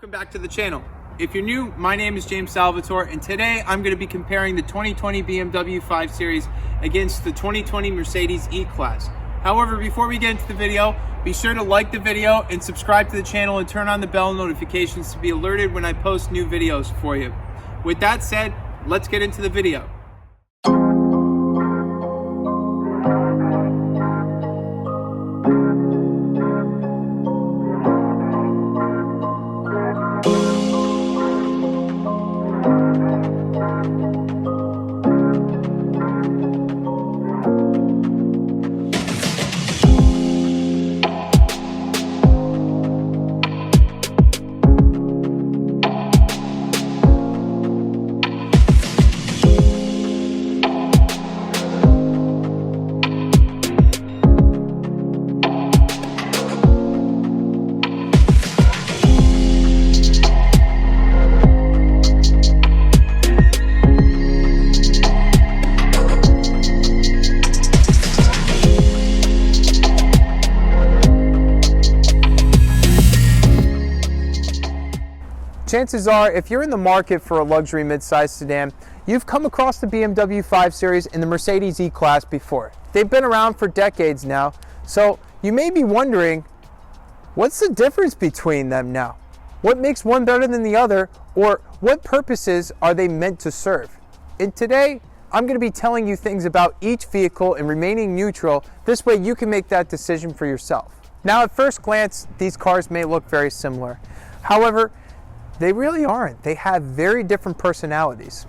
Welcome back to the channel. If you're new, my name is James Salvatore, and today I'm going to be comparing the 2020 BMW 5 Series against the 2020 Mercedes E-Class. However, before we get into the video, be sure to like the video and subscribe to the channel and turn on the bell notifications to be alerted when I post new videos for you. With that said, let's get into the video. Chances are, if you're in the market for a luxury midsize sedan, you've come across the BMW 5 Series and the Mercedes E-Class before. They've been around for decades now, so you may be wondering, what's the difference between them now? What makes one better than the other, or what purposes are they meant to serve? And today, I'm going to be telling you things about each vehicle and remaining neutral. This way you can make that decision for yourself. Now, at first glance, these cars may look very similar. However, they really aren't. They have very different personalities.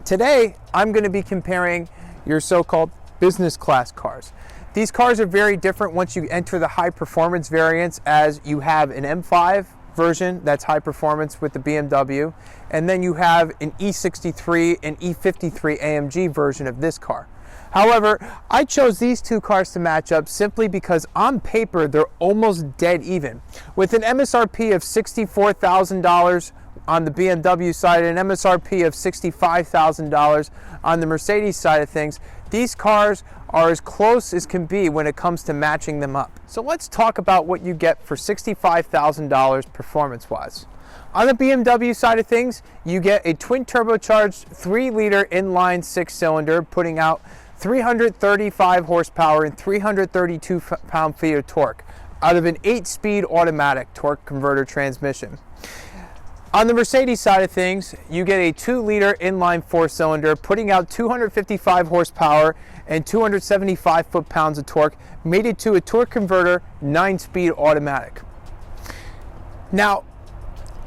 Today, I'm going to be comparing your so-called business class cars. These cars are very different once you enter the high performance variants, as you have an M5 version that's high performance with the BMW, and then you have an E63 and E53 AMG version of this car. However, I chose these two cars to match up simply because on paper they're almost dead even. With an MSRP of $64,000 on the BMW side and an MSRP of $65,000 on the Mercedes side of things, these cars are as close as can be when it comes to matching them up. So let's talk about what you get for $65,000 performance-wise. On the BMW side of things, you get a twin turbocharged 3-liter inline 6-cylinder putting out 335 horsepower and 332 pound-feet of torque out of an 8-speed automatic torque converter transmission. On the Mercedes side of things, you get a 2-liter inline 4-cylinder putting out 255 horsepower and 275 foot-pounds of torque, mated to a torque converter 9-speed automatic. Now,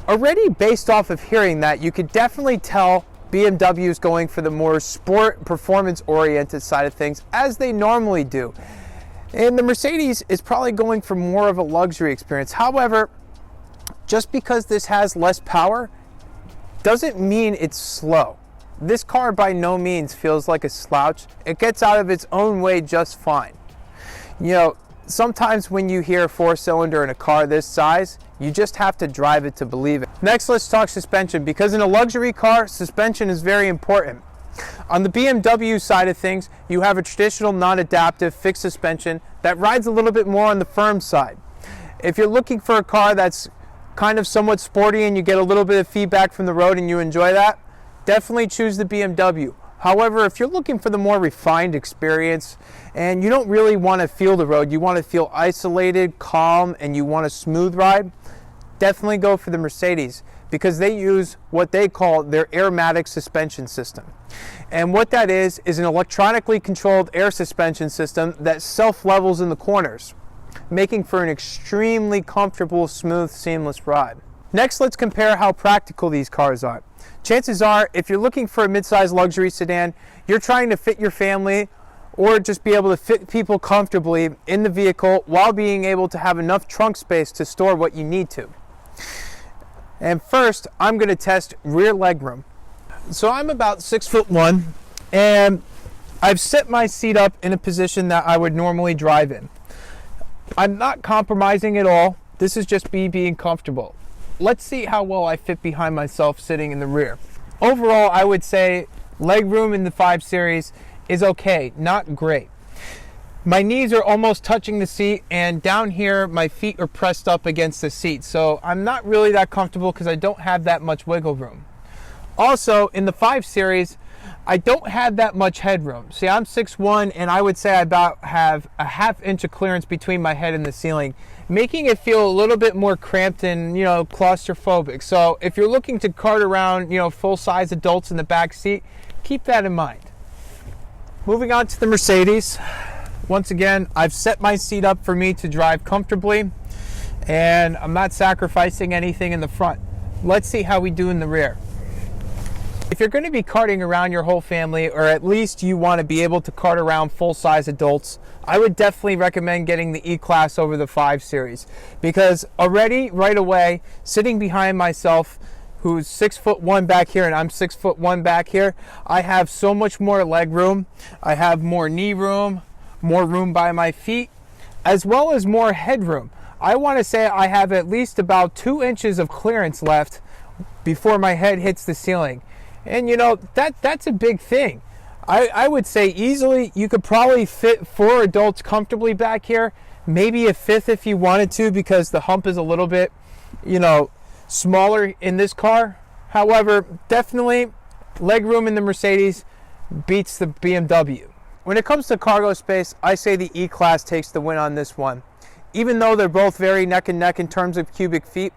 already based off of hearing that, you could definitely tell BMW is going for the more sport performance oriented side of things, as they normally do. And the Mercedes is probably going for more of a luxury experience. However, just because this has less power doesn't mean it's slow. This car by no means feels like a slouch. It gets out of its own way just fine. You know, sometimes when you hear 4-cylinder in a car this size, you just have to drive it to believe it. Next, let's talk suspension, because in a luxury car, suspension is very important. On the BMW side of things, you have a traditional non-adaptive fixed suspension that rides a little bit more on the firm side. If you're looking for a car that's kind of somewhat sporty and you get a little bit of feedback from the road and you enjoy that, definitely choose the BMW. However, if you're looking for the more refined experience and you don't really want to feel the road, you want to feel isolated, calm, and you want a smooth ride, definitely go for the Mercedes, because they use what they call their airmatic suspension system. And what that is an electronically controlled air suspension system that self-levels in the corners, making for an extremely comfortable, smooth, seamless ride. Next, let's compare how practical these cars are. Chances are, if you're looking for a midsize luxury sedan, you're trying to fit your family or just be able to fit people comfortably in the vehicle while being able to have enough trunk space to store what you need to. And first, I'm going to test rear legroom. So I'm about 6'1", and I've set my seat up in a position that I would normally drive in. I'm not compromising at all. This is just me being comfortable. Let's see how well I fit behind myself sitting in the rear. Overall, I would say legroom in the 5 Series is okay, not great. my knees are almost touching the seat, and down here my feet are pressed up against the seat. So I'm not really that comfortable because I don't have that much wiggle room. Also, in the 5 Series, I don't have that much headroom. See, I'm 6'1", and I would say I about have a ½ inch of clearance between my head and the ceiling, making it feel a little bit more cramped and, claustrophobic. So if you're looking to cart around, full-size adults in the back seat, keep that in mind. Moving on to the Mercedes. Once again, I've set my seat up for me to drive comfortably, and I'm not sacrificing anything in the front. Let's see how we do in the rear. If you're going to be carting around your whole family, or at least you want to be able to cart around full-size adults, I would definitely recommend getting the E-Class over the 5 Series. Because already, right away, sitting behind myself, who's 6'1" back here, and I'm 6'1" back here, I have so much more leg room. I have more knee room, more room by my feet, as well as more headroom. I want to say I have at least about 2 inches of clearance left before my head hits the ceiling. And that's a big thing. I would say easily you could probably fit 4 adults comfortably back here, maybe a 5th if you wanted to, because the hump is a little bit, smaller in this car. However, definitely legroom in the Mercedes beats the BMW. When it comes to cargo space, I say the E-Class takes the win on this one. Even though they're both very neck and neck in terms of cubic feet,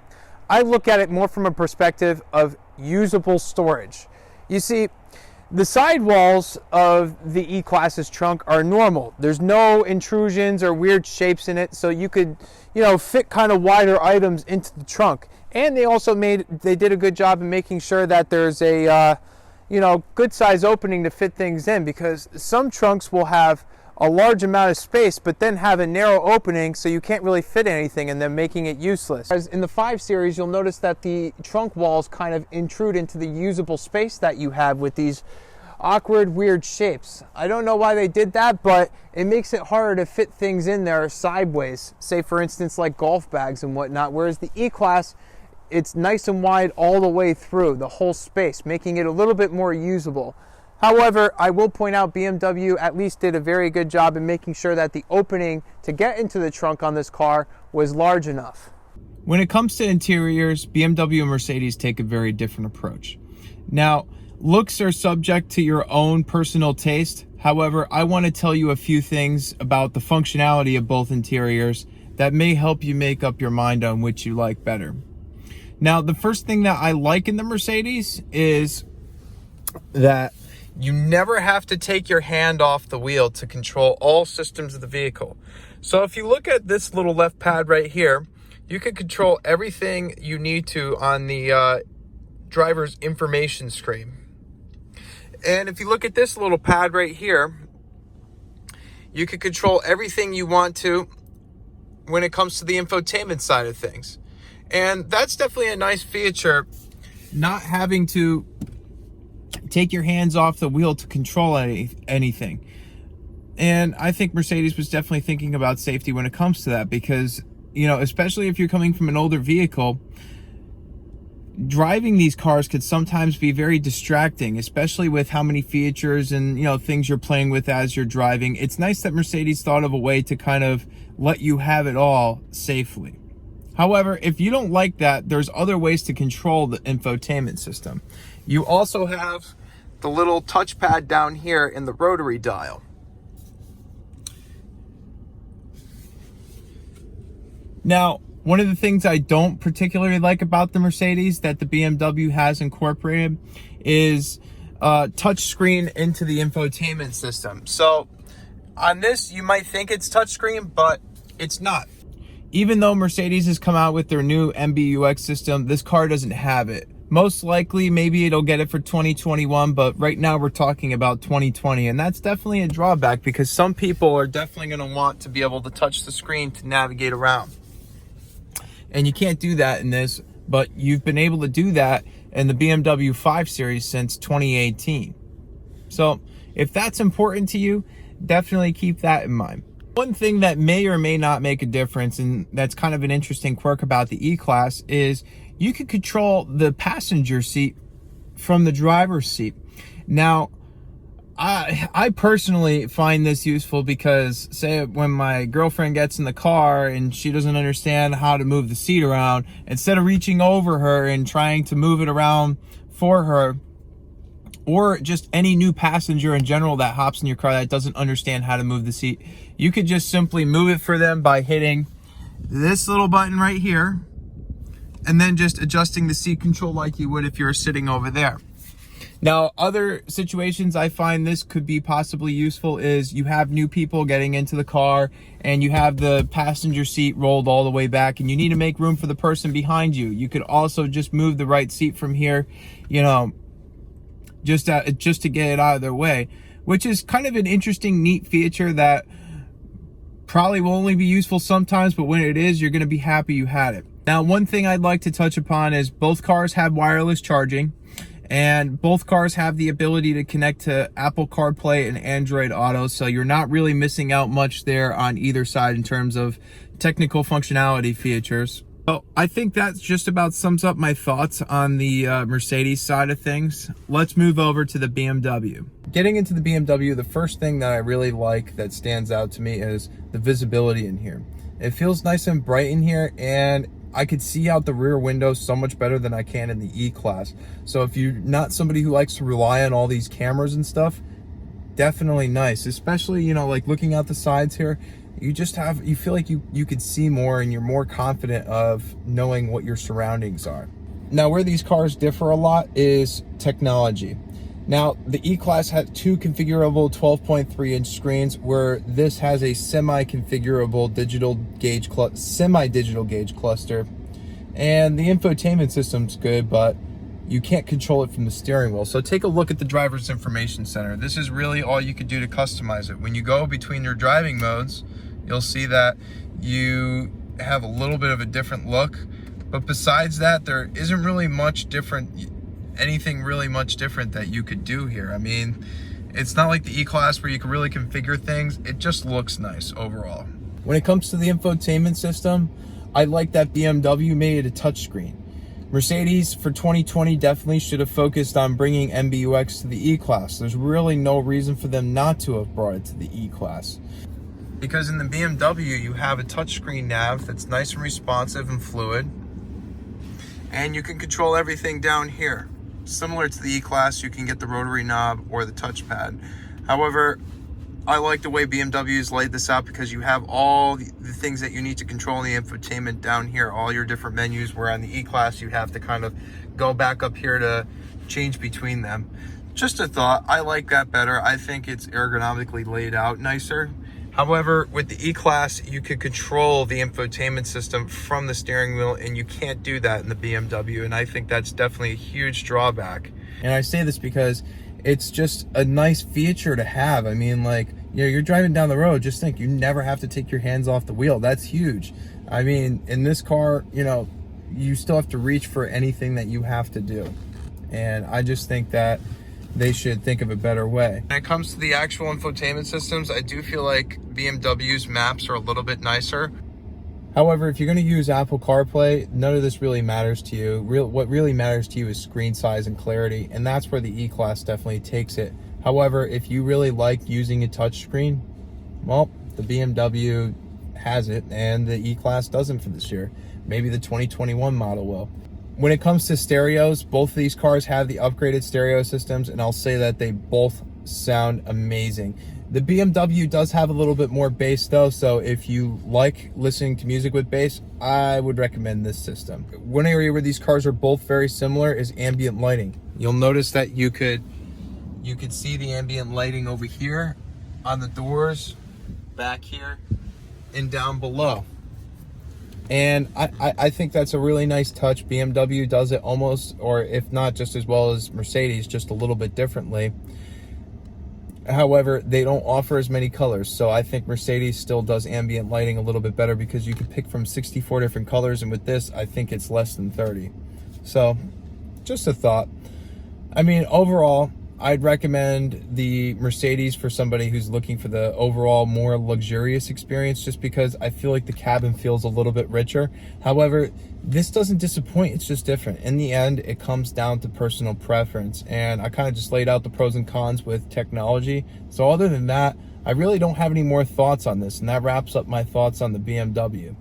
I look at it more from a perspective of usable storage. You see, the sidewalls of the E-Class's trunk are normal. There's no intrusions or weird shapes in it, so you could, fit kind of wider items into the trunk. And they did a good job in making sure that there's a, good size opening to fit things in, because some trunks will have a large amount of space, but then have a narrow opening so you can't really fit anything in them, making it useless. As in the 5 Series, you'll notice that the trunk walls kind of intrude into the usable space that you have with these awkward, weird shapes. I don't know why they did that, but it makes it harder to fit things in there sideways, say for instance like golf bags and whatnot, whereas the E-Class, it's nice and wide all the way through the whole space, making it a little bit more usable. However, I will point out BMW at least did a very good job in making sure that the opening to get into the trunk on this car was large enough. When it comes to interiors, BMW and Mercedes take a very different approach. Now, looks are subject to your own personal taste. However, I want to tell you a few things about the functionality of both interiors that may help you make up your mind on which you like better. Now, the first thing that I like in the Mercedes is that you never have to take your hand off the wheel to control all systems of the vehicle. So if you look at this little left pad right here, you can control everything you need to on the driver's information screen. And if you look at this little pad right here, you can control everything you want to when it comes to the infotainment side of things. And that's definitely a nice feature, not having to take your hands off the wheel to control anything. And I think Mercedes was definitely thinking about safety when it comes to that, because, especially if you're coming from an older vehicle, driving these cars could sometimes be very distracting, especially with how many features and, things you're playing with as you're driving. It's nice that Mercedes thought of a way to kind of let you have it all safely. However, if you don't like that, there's other ways to control the infotainment system. You also have the little touchpad down here in the rotary dial. Now, one of the things I don't particularly like about the Mercedes that the BMW has incorporated is touchscreen into the infotainment system. So on this, you might think it's touchscreen, but it's not. Even though Mercedes has come out with their new MBUX system, this car doesn't have it. Most likely, maybe it'll get it for 2021, but right now we're talking about 2020, and that's definitely a drawback because some people are definitely going to want to be able to touch the screen to navigate around. And you can't do that in this, but you've been able to do that in the BMW 5 Series since 2018. So if that's important to you, definitely keep that in mind. One thing that may or may not make a difference, and that's kind of an interesting quirk about the E-Class, is you can control the passenger seat from the driver's seat. Now, I personally find this useful because, say, when my girlfriend gets in the car and she doesn't understand how to move the seat around, instead of reaching over her and trying to move it around for her, or just any new passenger in general that hops in your car that doesn't understand how to move the seat, you could just simply move it for them by hitting this little button right here, and then just adjusting the seat control like you would if you were sitting over there. Now, other situations I find this could be possibly useful is you have new people getting into the car and you have the passenger seat rolled all the way back and you need to make room for the person behind you. You could also just move the right seat from here, you know, just to get it out of their way, which is kind of an interesting, neat feature that probably will only be useful sometimes, but when it is, you're going to be happy you had it. Now, one thing I'd like to touch upon is both cars have wireless charging. And both cars have the ability to connect to Apple CarPlay and Android Auto, so you're not really missing out much there on either side in terms of technical functionality features. So I think that just about sums up my thoughts on the Mercedes side of things. Let's move over to the BMW. Getting into the BMW, the first thing that I really like that stands out to me is the visibility in here. It feels nice and bright in here, and I could see out the rear window so much better than I can in the E-Class. So if you're not somebody who likes to rely on all these cameras and stuff, definitely nice. Especially, you know, like looking out the sides here, you feel like you could see more and you're more confident of knowing what your surroundings are. Now, where these cars differ a lot is technology. Now, the E-Class has two configurable 12.3-inch screens, where this has a semi-configurable semi-digital gauge cluster. And the infotainment system's good, but you can't control it from the steering wheel. So take a look at the driver's information center. This is really all you could do to customize it. When you go between your driving modes, you'll see that you have a little bit of a different look. But besides that, there isn't really anything really much different that you could do here. I mean, it's not like the E-Class where you can really configure things. It just looks nice overall. When it comes to the infotainment system, I like that BMW made it a touchscreen. Mercedes for 2020 definitely should have focused on bringing MBUX to the E-Class. There's really no reason for them not to have brought it to the E-Class. Because in the BMW, you have a touchscreen nav that's nice and responsive and fluid. And you can control everything down here. Similar to the E-Class, you can get the rotary knob or the touchpad. However, I like the way BMW's laid this out because you have all the things that you need to control in the infotainment down here, all your different menus, where on the E-Class you have to kind of go back up here to change between them. Just a thought, I like that better. I think it's ergonomically laid out nicer. However, with the E-Class, you could control the infotainment system from the steering wheel, and you can't do that in the BMW, and I think that's definitely a huge drawback. And I say this because it's just a nice feature to have. I mean, like, you know, you're driving down the road, just think, you never have to take your hands off the wheel. That's huge. I mean, in this car, you know, you still have to reach for anything that you have to do. And I just think that they should think of a better way. When it comes to the actual infotainment systems, I do feel like BMW's maps are a little bit nicer. However, if you're going to use Apple CarPlay, none of this really matters to you. What really matters to you is screen size and clarity, and that's where the E-Class definitely takes it. However, if you really like using a touchscreen, well, the BMW has it, and the E-Class doesn't for this year. Maybe the 2021 model will. When it comes to stereos, both of these cars have the upgraded stereo systems, and I'll say that they both sound amazing. The BMW does have a little bit more bass though, so if you like listening to music with bass, I would recommend this system. One area where these cars are both very similar is ambient lighting. You'll notice that you could see the ambient lighting over here on the doors, back here, and down below. And I think that's a really nice touch. BMW does it almost, or if not just as well as Mercedes, just a little bit differently. However, they don't offer as many colors, so I think Mercedes still does ambient lighting a little bit better because you can pick from 64 different colors, and with this, I think it's less than 30. So, just a thought. I mean, overall, I'd recommend the Mercedes for somebody who's looking for the overall more luxurious experience, just because I feel like the cabin feels a little bit richer. However, this doesn't disappoint. It's just different. In the end, it comes down to personal preference, and I kind of just laid out the pros and cons with technology. So other than that, I really don't have any more thoughts on this, and that wraps up my thoughts on the BMW.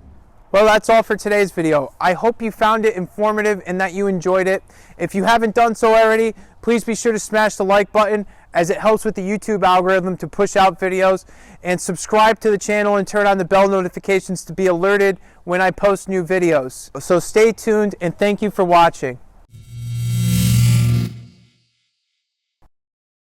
Well, that's all for today's video. I hope you found it informative and that you enjoyed it. If you haven't done so already, please be sure to smash the like button, as it helps with the YouTube algorithm to push out videos, and subscribe to the channel and turn on the bell notifications to be alerted when I post new videos. So stay tuned, and thank you for watching.